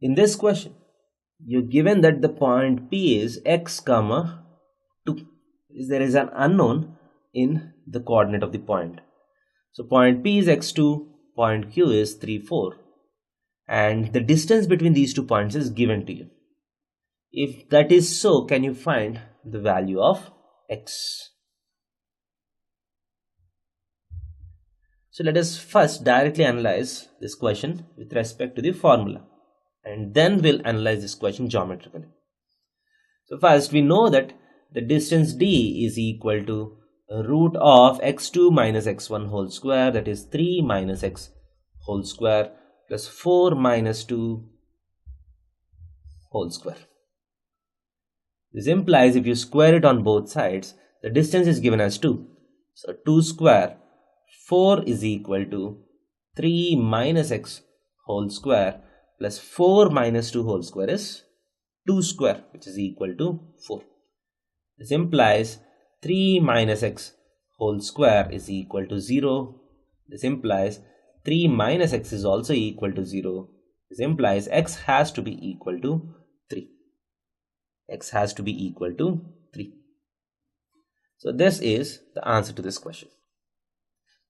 In this question, you're given that the point P is x comma 2. There is an unknown in the coordinate of the point. So point P is x2, point Q is 3, 4. And the distance between these 2 points is given to you. If that is so, can you find the value of x? So let us first directly analyze this question with respect to the formula, and then we'll analyze this question geometrically. So first we know that the distance d is equal to root of x2 minus x1 whole square, that is 3 minus x whole square plus 4 minus 2 whole square. This implies if you square it on both sides, the distance is given as 2. So 2 square 4 is equal to 3 minus x whole square plus 4 minus 2 whole square is 2 square, which is equal to 4. This implies 3 minus x whole square is equal to 0. This implies 3 minus x is also equal to 0. This implies x has to be equal to 3. X has to be equal to 3. So this is the answer to this question.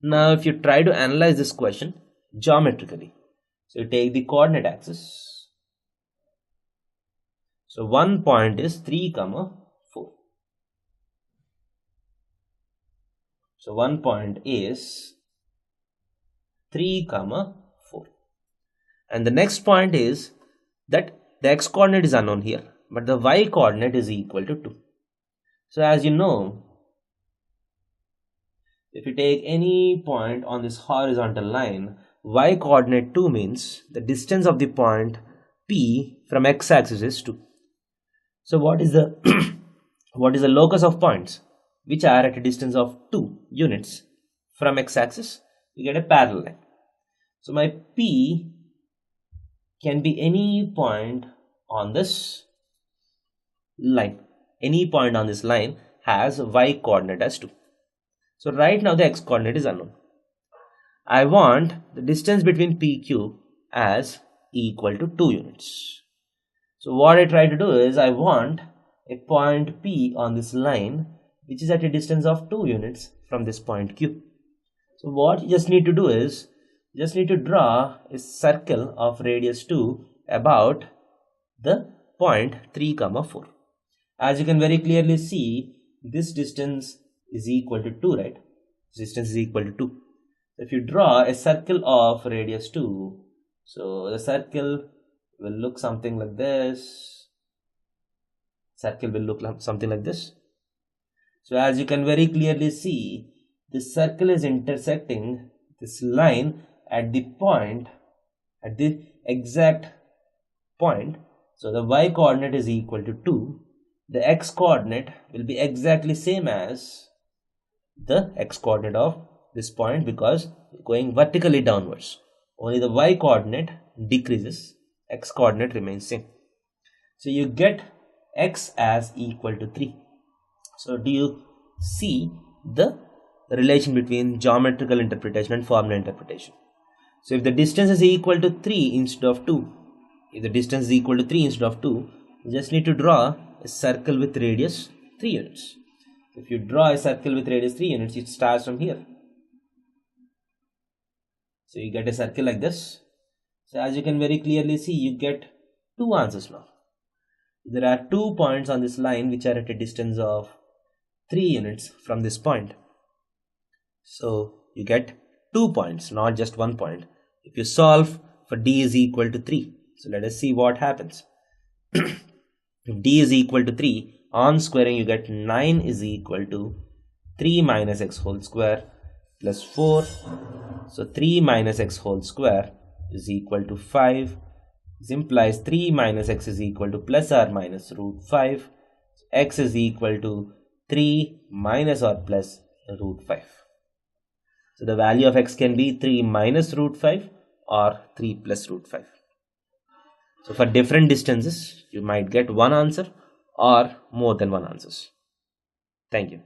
Now if you try to analyze this question geometrically, so you take the coordinate axis. So one point is 3, 4. So one point is 3, 4. And the next point is that the x coordinate is unknown here, but the y coordinate is equal to 2. So as you know, if you take any point on this horizontal line, y coordinate 2 means the distance of the point P from x-axis is 2. So what is the what is the locus of points which are at a distance of 2 units from x-axis? You get a parallel line. So my P can be any point on this line. Any point on this line has y coordinate as 2. So right now the x coordinate is unknown. I want the distance between PQ as equal to 2 units. So what I try to do is I want a point P on this line which is at a distance of 2 units from this point Q. So what you just need to do is you just need to draw a circle of radius 2 about the point 3, 4. As you can very clearly see, this distance is equal to 2, right? This distance is equal to 2. If you draw a circle of radius 2, so the circle will look something like this. Circle will look something like this. So as you can very clearly see, this circle is intersecting this line at the point, at the exact point. So the y coordinate is equal to 2. The x coordinate will be exactly same as the x coordinate of this point because going vertically downwards. Only the y coordinate decreases, x coordinate remains same. So you get x as equal to 3. So do you see the relation between geometrical interpretation and formula interpretation? So if the distance is equal to 3 instead of 2, if the distance is equal to 3 instead of 2, you just need to draw a circle with radius 3 units. If you draw a circle with radius 3 units, it starts from here. So you get a circle like this. So as you can very clearly see, you get 2 answers now. There are 2 points on this line which are at a distance of 3 units from this point. So you get 2 points, not just 1 point. If you solve for d is equal to 3, so let us see what happens. If d is equal to 3, on squaring you get 9 is equal to 3 minus x whole square plus 4. So 3 minus x whole square is equal to 5. This implies 3 minus x is equal to plus or minus root 5. So x is equal to 3 minus or plus root 5. So the value of x can be 3 minus root 5 or 3 plus root 5. So for different distances, you might get one answer or more than one answers. Thank you.